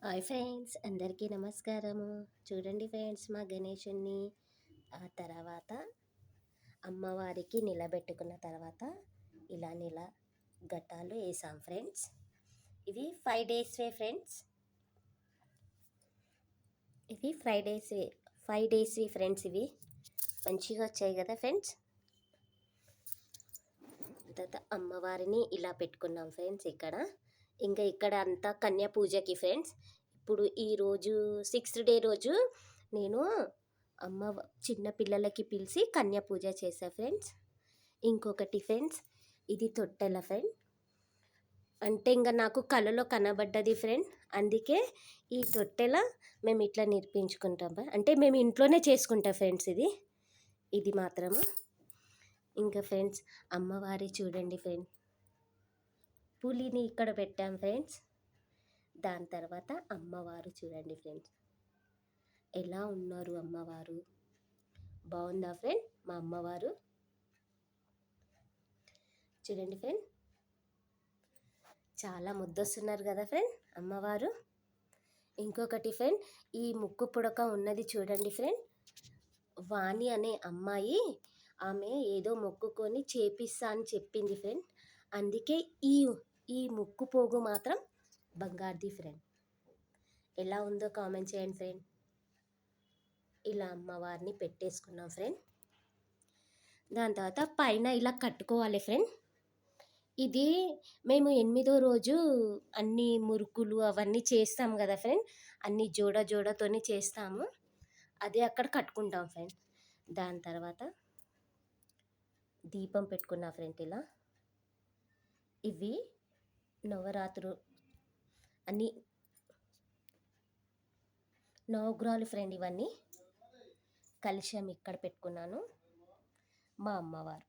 Hi friends, అందరికీ నమస్కారము. చూడండి ఫ్రెండ్స్, మా గణేషుణ్ణి ఆ తర్వాత అమ్మవారికి నిలబెట్టుకున్న తర్వాత ఇలా ఘట్టాలు వేసాం ఫ్రెండ్స్. ఇవి 5 days వే ఫ్రెండ్స్. ఇవి 5 days ఫ్రెండ్స్. ఇవి మంచిగా వచ్చాయి కదా ఫ్రెండ్స్. తర్వాత అమ్మవారిని ఇలా పెట్టుకున్నాం ఫ్రెండ్స్. ఇక్కడ అంతా కన్యా పూజకి ఫ్రెండ్స్. ఇప్పుడు ఈరోజు 6th డే రోజు నేను చిన్న పిల్లలకి పిలిచి కన్యా పూజ చేశా ఫ్రెండ్స్. ఇంకొకటి ఫ్రెండ్స్, ఇది తొట్టెల ఫ్రెండ్. అంటే ఇంకా నాకు కళలో కనబడ్డది ఫ్రెండ్. అందుకే ఈ తొట్టెల మేము ఇట్లా నిర్పించుకుంటాం. అంటే మేము ఇంట్లోనే చేసుకుంటాం ఫ్రెండ్స్. ఇది మాత్రము. ఇంకా ఫ్రెండ్స్, అమ్మవారి చూడండి ఫ్రెండ్, పులిని ఇక్కడ పెట్టాం ఫ్రెండ్స్. దాని తర్వాత అమ్మవారు చూడండి ఫ్రెండ్స్, ఎలా ఉన్నారు అమ్మవారు. బాగుందా ఫ్రెండ్ మా అమ్మవారు? చూడండి ఫ్రెండ్, చాలా ముద్దొస్తున్నారు కదా ఫ్రెండ్ అమ్మవారు. ఇంకొకటి ఫ్రెండ్, ఈ ముక్కు పుడక ఉన్నది చూడండి ఫ్రెండ్. వాణి అనే అమ్మాయి, ఆమె ఏదో మొక్కుకొని చేపిస్తా అని చెప్పింది ఫ్రెండ్. అందుకే ఈ ముక్కు పోగు మాత్రం బంగారుది ఫ్రెండ్. ఎలా ఉందో కామెంట్ చేయండి ఫ్రెండ్. ఇలా అమ్మవారిని పెట్టేసుకున్నాం ఫ్రెండ్. దాని తర్వాత పైన ఇలా కట్టుకోవాలి ఫ్రెండ్. ఇది మేము 8వ రోజు అన్ని మురుకులు అవన్నీ చేస్తాం కదా ఫ్రెండ్. అన్ని జోడతోని చేస్తాము. అది అక్కడ కట్టుకుంటాం ఫ్రెండ్. దాని తర్వాత దీపం పెట్టుకున్నా ఫ్రెండ్. ఇలా ఇవి నవరాత్రు అన్ని నవగ్రహాలు ఫ్రెండ్. ఇవన్నీ కలశం ఇక్కడ పెట్టుకున్నాను. మా అమ్మవారు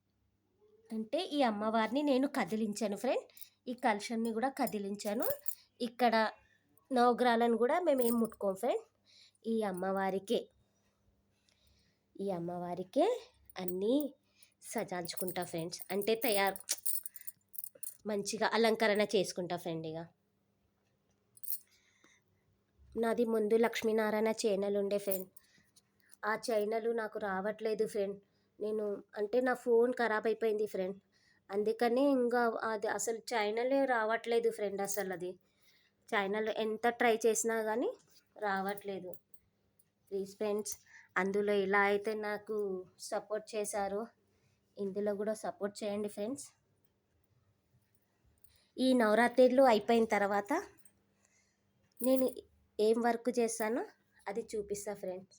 అంటే ఈ అమ్మవారిని నేను కదిలించాను ఫ్రెండ్. ఈ కలశాన్ని కూడా కదిలించాను. ఇక్కడ నవగ్రహాలను కూడా మేము ఏం ముట్టుకోం ఫ్రెండ్. ఈ అమ్మవారికే అన్నీ సజాయించుకుంటా ఫ్రెండ్స్. అంటే మంచిగా అలంకరణ చేసుకుంటా ఫ్రెండ్. నాది ముందు లక్ష్మీనారాయణ ఛానల్ ఉండే ఫ్రెండ్. ఆ ఛానల్ నాకు రావట్లేదు ఫ్రెండ్. అంటే నా ఫోన్ ఖరాబ్ అయిపోయింది ఫ్రెండ్. అందుకని ఇంకా అది అసలు ఛానలే రావట్లేదు ఫ్రెండ్. అసలు అది ఛానల్ ఎంత ట్రై చేసినా కానీ రావట్లేదు. ప్లీజ్ ఫ్రెండ్స్, అందులో ఇలా అయితే నాకు సపోర్ట్ చేశారు, ఇందులో కూడా సపోర్ట్ చేయండి ఫ్రెండ్స్. ఈ నవరాత్రులు అయిపోయిన తర్వాత నేను ఏం వర్క్ చేస్తానో అది చూపిస్తా ఫ్రెండ్స్.